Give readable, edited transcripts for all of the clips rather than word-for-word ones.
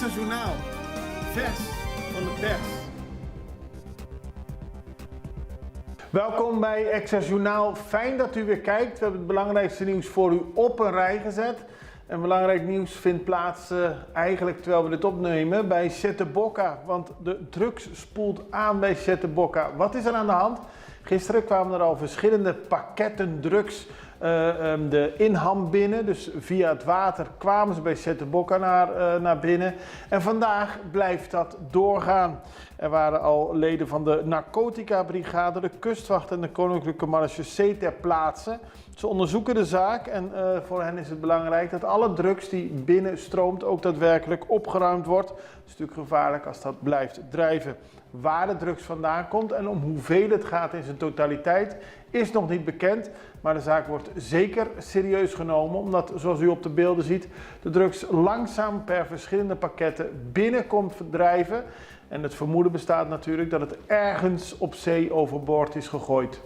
Extra Journaal, vers van de pers. Welkom bij Extra Journaal. Fijn dat u weer kijkt. We hebben het belangrijkste nieuws voor u op een rij gezet. En belangrijk nieuws vindt plaats eigenlijk terwijl we dit opnemen bij Setebokka. Want de drugs spoelt aan bij Setebokka. Wat is er aan de hand? Gisteren kwamen er al verschillende pakketten drugs de inham binnen. Dus via het water kwamen ze bij Setebokka naar binnen. En vandaag blijft dat doorgaan. Er waren al leden van de narcotica-brigade, de kustwacht en de koninklijke marechaussee ter plaatse. Ze onderzoeken de zaak en voor hen is het belangrijk dat alle drugs die binnenstroomt ook daadwerkelijk opgeruimd wordt. Het is natuurlijk gevaarlijk als dat blijft drijven. Waar de drugs vandaan komt en om hoeveel het gaat in zijn totaliteit is nog niet bekend. Maar de zaak wordt zeker serieus genomen omdat, zoals u op de beelden ziet, de drugs langzaam per verschillende pakketten binnenkomt drijven. En het vermoeden bestaat natuurlijk dat het ergens op zee overboord is gegooid.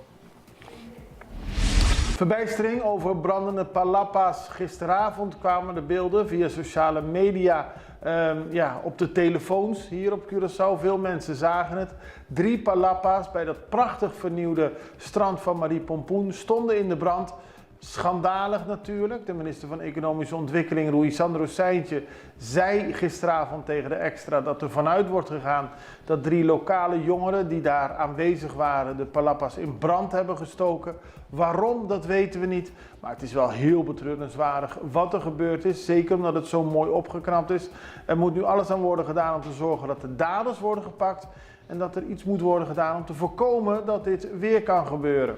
Verbijstering over brandende palapa's. Gisteravond kwamen de beelden via sociale media op de telefoons hier op Curaçao. Veel mensen zagen het. 3 palapa's bij dat prachtig vernieuwde strand van Marie Pompoen stonden in de brand. Schandalig natuurlijk. De minister van Economische Ontwikkeling, Ruysandro Seintje, zei gisteravond tegen de Extra dat er vanuit wordt gegaan dat 3 lokale jongeren die daar aanwezig waren de palapa's in brand hebben gestoken. Waarom, dat weten we niet. Maar het is wel heel betreurenswaardig wat er gebeurd is. Zeker omdat het zo mooi opgeknapt is. Er moet nu alles aan worden gedaan om te zorgen dat de daders worden gepakt. En dat er iets moet worden gedaan om te voorkomen dat dit weer kan gebeuren.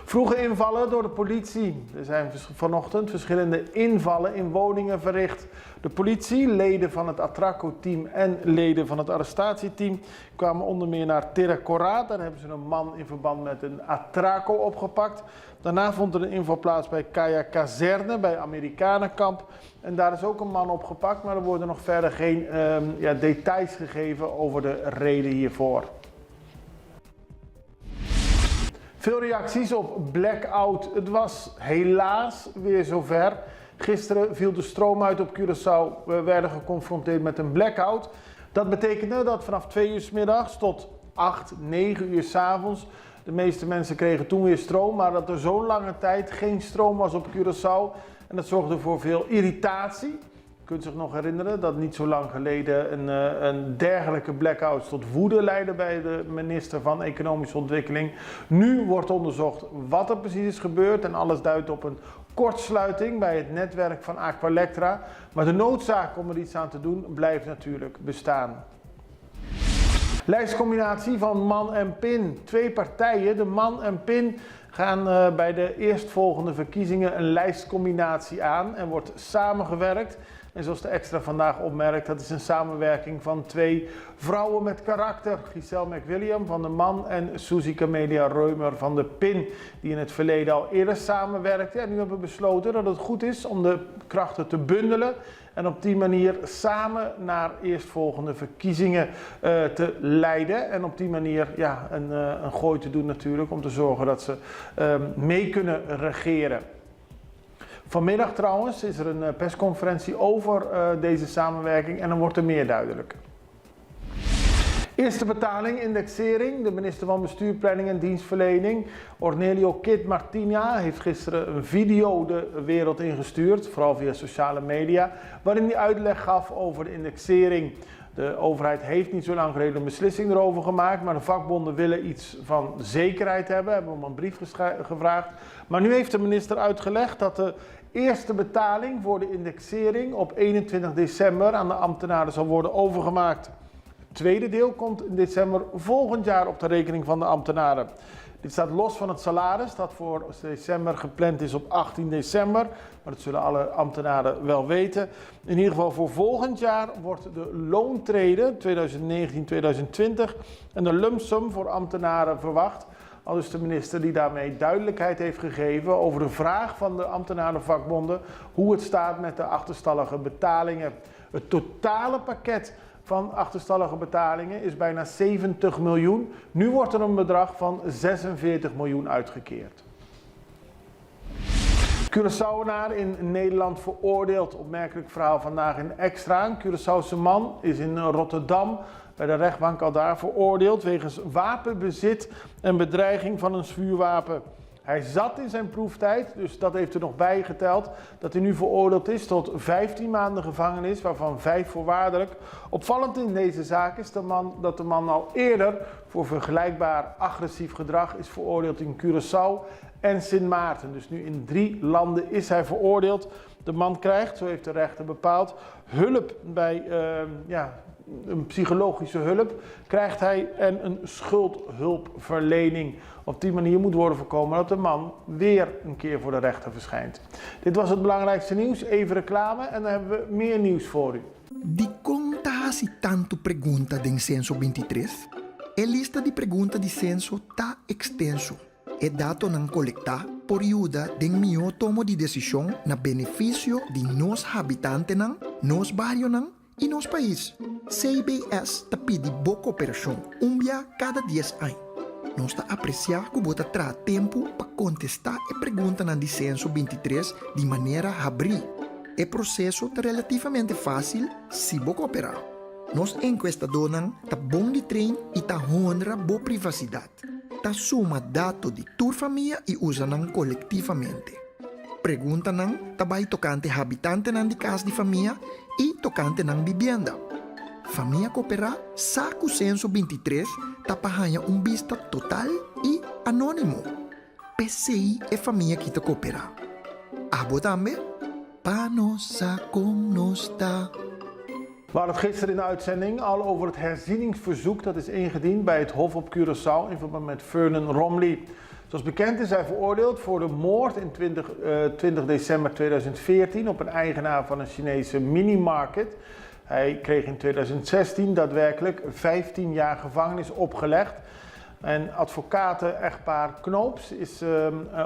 Vroege invallen door de politie. Er zijn vanochtend verschillende invallen in woningen verricht. De politie, leden van het Atraco-team en leden van het arrestatieteam kwamen onder meer naar Terra Cora. Daar hebben ze een man in verband met een Atraco opgepakt. Daarna vond er een inval plaats bij Kaya Kazerne, bij Amerikanenkamp. En daar is ook een man opgepakt, maar er worden nog verder geen details gegeven over de reden hiervoor. Veel reacties op blackout. Het was helaas weer zover. Gisteren viel de stroom uit op Curaçao. We werden geconfronteerd met een blackout. Dat betekende dat vanaf 2 uur 's middags tot 8, 9 uur 's avonds de meeste mensen kregen toen weer stroom. Maar dat er zo'n lange tijd geen stroom was op Curaçao. En dat zorgde voor veel irritatie. Je kunt zich nog herinneren dat niet zo lang geleden een dergelijke blackout tot woede leidde bij de minister van Economische Ontwikkeling. Nu wordt onderzocht wat er precies is gebeurd en alles duidt op een kortsluiting bij het netwerk van Aqualectra. Maar de noodzaak om er iets aan te doen blijft natuurlijk bestaan. Lijstcombinatie van MAN en PIN. 2 partijen, de MAN en PIN, gaan bij de eerstvolgende verkiezingen een lijstcombinatie aan en wordt samengewerkt. En zoals de Extra vandaag opmerkt, dat is een samenwerking van 2 vrouwen met karakter. Giselle McWilliam van de MAN en Suzy Camelia Reumer van de PIN, die in het verleden al eerder samenwerkten. En nu hebben we besloten dat het goed is om de krachten te bundelen en op die manier samen naar eerstvolgende verkiezingen te leiden. En op die manier een gooi te doen natuurlijk om te zorgen dat ze mee kunnen regeren. Vanmiddag trouwens is er een persconferentie over deze samenwerking en dan wordt er meer duidelijk. Eerste betaling, indexering. De minister van Bestuur, Planning en Dienstverlening, Ornelio Kid Martina, heeft gisteren een video de wereld ingestuurd, vooral via sociale media, waarin hij uitleg gaf over de indexering. De overheid heeft niet zo lang geleden een beslissing erover gemaakt, maar de vakbonden willen iets van zekerheid hebben, hebben om een brief gevraagd. Maar nu heeft de minister uitgelegd dat de eerste betaling voor de indexering op 21 december aan de ambtenaren zal worden overgemaakt. Het tweede deel komt in december volgend jaar op de rekening van de ambtenaren. Dit staat los van het salaris dat voor december gepland is op 18 december. Maar dat zullen alle ambtenaren wel weten. In ieder geval voor volgend jaar wordt de loontrede 2019-2020 en de lump sum voor ambtenaren verwacht. Al is de minister die daarmee duidelijkheid heeft gegeven over de vraag van de ambtenarenvakbonden hoe het staat met de achterstallige betalingen. Het totale pakket van achterstallige betalingen is bijna 70 miljoen. Nu wordt er een bedrag van 46 miljoen uitgekeerd. Curaçaoenaar in Nederland veroordeeld. Opmerkelijk verhaal vandaag in Extra. Een Curaçaose man is in Rotterdam bij de rechtbank al daar veroordeeld wegens wapenbezit en bedreiging van een vuurwapen. Hij zat in zijn proeftijd, dus dat heeft er nog bij geteld, dat hij nu veroordeeld is tot 15 maanden gevangenis, waarvan 5 voorwaardelijk. Opvallend in deze zaak is dat de man al eerder voor vergelijkbaar agressief gedrag is veroordeeld in Curaçao en Sint Maarten. Dus nu in 3 landen is hij veroordeeld. De man krijgt, zo heeft de rechter bepaald, hulp bij een psychologische hulp krijgt hij en een schuldhulpverlening. Op die manier moet worden voorkomen dat de man weer een keer voor de rechter verschijnt. Dit was het belangrijkste nieuws. Even reclame en dan hebben we meer nieuws voor u. Di conta hasi tanto pregunta den censo 23, e lista di pregunta di censo ta extenso. E dato ng collecta por ayuda den mio tomo di decisión na beneficio di nos habitante ng, nos barrio ng, e nos país. CBS ta pidi boa cooperação umbia cada 10 anos. Nós ta apreciar que bota tra tempo para contestar e pergunta na censo 23 de maneira abrir. É processo tá relativamente fácil se boa cooperar. Nós encuestadores ta bom de trem e ta honra boa privacidade. Ta suma dados de tua família e usa nan coletivamente. Pergunta nan tabay tocante habitante nan de casa de família e tocante nan vivienda. Família cooperar saco censo 23 tapahanha vista total e anônimo. PCI é família que te coopera. Abo também? Pa nossa com nos ta. We hadden het gisteren in de uitzending al over het herzieningsverzoek dat is ingediend bij het Hof op Curaçao in verband met Vernon Romley. Zoals bekend is hij veroordeeld voor de moord in 20 december 2014 op een eigenaar van een Chinese minimarket. Hij kreeg in 2016 daadwerkelijk 15 jaar gevangenis opgelegd. En advocaten-echtpaar Knoops is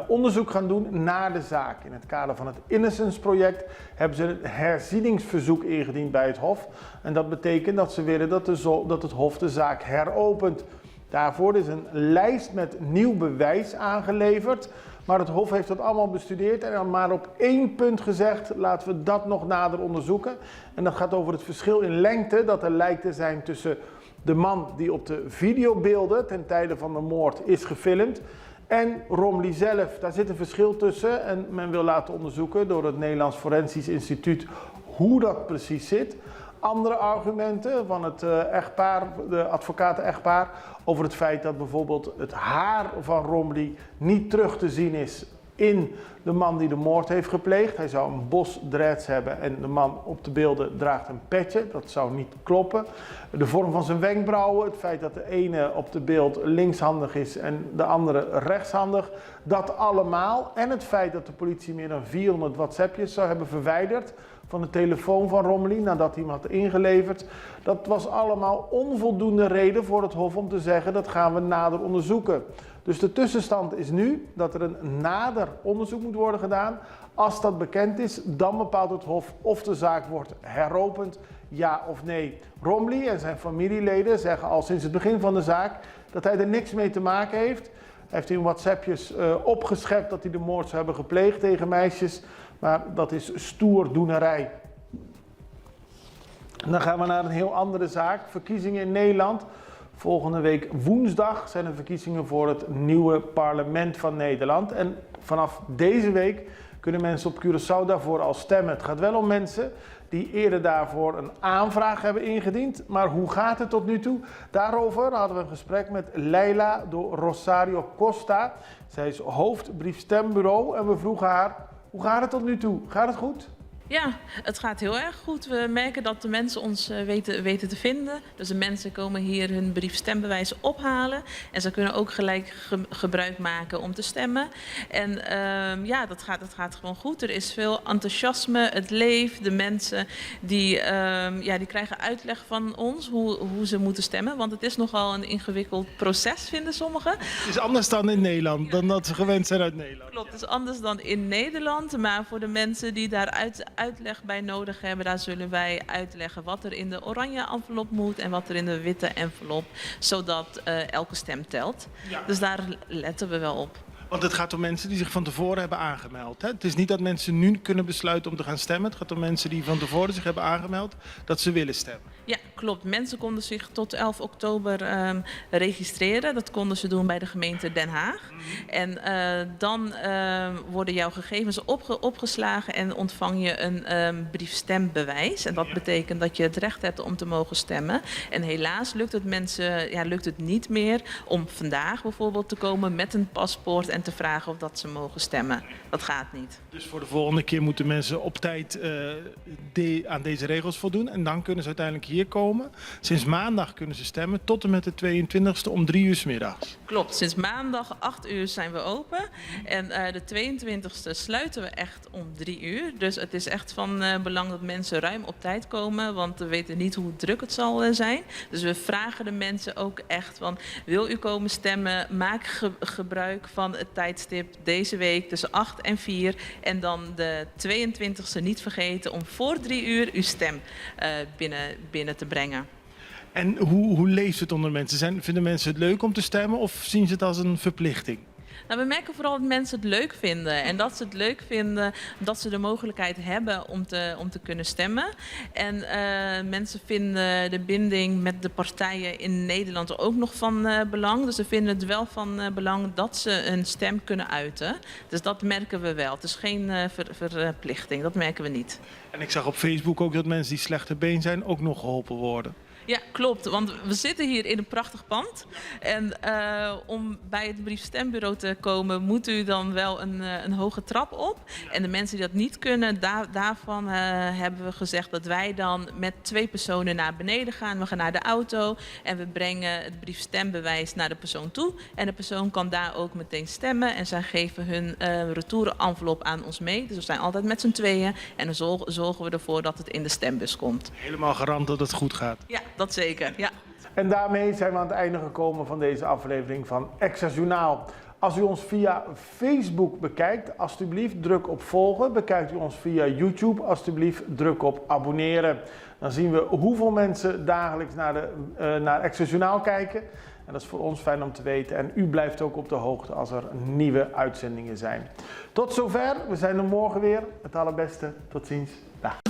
onderzoek gaan doen naar de zaak. In het kader van het Innocence-project hebben ze een herzieningsverzoek ingediend bij het Hof. En dat betekent dat ze willen dat het Hof de zaak heropent. Daarvoor is een lijst met nieuw bewijs aangeleverd. Maar het Hof heeft dat allemaal bestudeerd en dan maar op 1 punt gezegd, laten we dat nog nader onderzoeken. En dat gaat over het verschil in lengte dat er lijkt te zijn tussen de man die op de videobeelden ten tijde van de moord is gefilmd en Romley zelf. Daar zit een verschil tussen en men wil laten onderzoeken door het Nederlands Forensisch Instituut hoe dat precies zit. Andere argumenten van het echtpaar, de advocaten-echtpaar, over het feit dat bijvoorbeeld het haar van Romley niet terug te zien is in de man die de moord heeft gepleegd. Hij zou een bos dreads hebben en de man op de beelden draagt een petje. Dat zou niet kloppen. De vorm van zijn wenkbrauwen, het feit dat de ene op de beeld linkshandig is en de andere rechtshandig. Dat allemaal en het feit dat de politie meer dan 400 WhatsAppjes zou hebben verwijderd van de telefoon van Romley nadat hij hem had ingeleverd. Dat was allemaal onvoldoende reden voor het Hof om te zeggen dat gaan we nader onderzoeken. Dus de tussenstand is nu dat er een nader onderzoek moet worden gedaan. Als dat bekend is, dan bepaalt het Hof of de zaak wordt heropend, ja of nee. Romley en zijn familieleden zeggen al sinds het begin van de zaak dat hij er niks mee te maken heeft. Hij heeft in WhatsAppjes opgeschept dat hij de moord zou hebben gepleegd tegen meisjes. Maar dat is stoerdoenerij. En dan gaan we naar een heel andere zaak. Verkiezingen in Nederland. Volgende week woensdag zijn er verkiezingen voor het nieuwe parlement van Nederland. En vanaf deze week kunnen mensen op Curaçao daarvoor al stemmen. Het gaat wel om mensen die eerder daarvoor een aanvraag hebben ingediend. Maar hoe gaat het tot nu toe? Daarover hadden we een gesprek met Leila do Rosario Costa. Zij is hoofd briefstembureau en we vroegen haar, hoe gaat het tot nu toe? Gaat het goed? Ja, het gaat heel erg goed. We merken dat de mensen ons weten te vinden. Dus de mensen komen hier hun briefstembewijs ophalen. En ze kunnen ook gelijk gebruik maken om te stemmen. En ja, dat gaat gewoon goed. Er is veel enthousiasme, het leeft. De mensen die krijgen uitleg van ons hoe ze moeten stemmen. Want het is nogal een ingewikkeld proces, vinden sommigen. Het is anders dan in Nederland, dan dat ze gewend zijn uit Nederland. Klopt, het is anders dan in Nederland. Maar voor de mensen die daar uitleg bij nodig hebben, daar zullen wij uitleggen wat er in de oranje envelop moet en wat er in de witte envelop, zodat elke stem telt. Ja. Dus daar letten we wel op. Want het gaat om mensen die zich van tevoren hebben aangemeld. Hè? Het is niet dat mensen nu kunnen besluiten om te gaan stemmen. Het gaat om mensen die van tevoren zich hebben aangemeld dat ze willen stemmen. Ja, klopt. Mensen konden zich tot 11 oktober registreren. Dat konden ze doen bij de gemeente Den Haag. En dan worden jouw gegevens opgeslagen en ontvang je een briefstembewijs. En dat betekent dat je het recht hebt om te mogen stemmen. En helaas lukt het mensen lukt het niet meer om vandaag bijvoorbeeld te komen met een paspoort en te vragen of dat ze mogen stemmen. Dat gaat niet. Dus voor de volgende keer moeten mensen op tijd aan deze regels voldoen. En dan kunnen ze uiteindelijk hier komen. Sinds maandag kunnen ze stemmen tot en met de 22e om 3 uur 's middags. Klopt, sinds maandag 8 uur zijn we open. En de 22e sluiten we echt om 3 uur. Dus het is echt van belang dat mensen ruim op tijd komen. Want we weten niet hoe druk het zal zijn. Dus we vragen de mensen ook echt van, wil u komen stemmen? Maak gebruik van het tijdstip deze week tussen 8 en 4. En dan de 22e niet vergeten om voor 3 uur uw stem binnen te brengen. En hoe leeft het onder mensen? Vinden mensen het leuk om te stemmen of zien ze het als een verplichting? Nou, we merken vooral dat mensen het leuk vinden. En dat ze het leuk vinden dat ze de mogelijkheid hebben om te kunnen stemmen. En mensen vinden de binding met de partijen in Nederland ook nog van belang. Dus ze vinden het wel van belang dat ze een stem kunnen uiten. Dus dat merken we wel. Het is geen verplichting, dat merken we niet. En ik zag op Facebook ook dat mensen die slechter been zijn ook nog geholpen worden. Ja, klopt. Want we zitten hier in een prachtig pand. En om bij het briefstembureau te komen, moet u dan wel een hoge trap op. En de mensen die dat niet kunnen, daarvan hebben we gezegd dat wij dan met 2 personen naar beneden gaan. We gaan naar de auto en we brengen het briefstembewijs naar de persoon toe. En de persoon kan daar ook meteen stemmen. En zij geven hun retourenenvelop aan ons mee. Dus we zijn altijd met z'n tweeën. En dan zorgen we ervoor dat het in de stembus komt. Helemaal garant dat het goed gaat. Ja, dat zeker. Ja. En daarmee zijn we aan het einde gekomen van deze aflevering van Extra Journaal. Als u ons via Facebook bekijkt, alstublieft druk op volgen. Bekijkt u ons via YouTube, alstublieft druk op abonneren. Dan zien we hoeveel mensen dagelijks naar Extra Journaal kijken. En dat is voor ons fijn om te weten. En u blijft ook op de hoogte als er nieuwe uitzendingen zijn. Tot zover. We zijn er morgen weer. Het allerbeste. Tot ziens. Dag.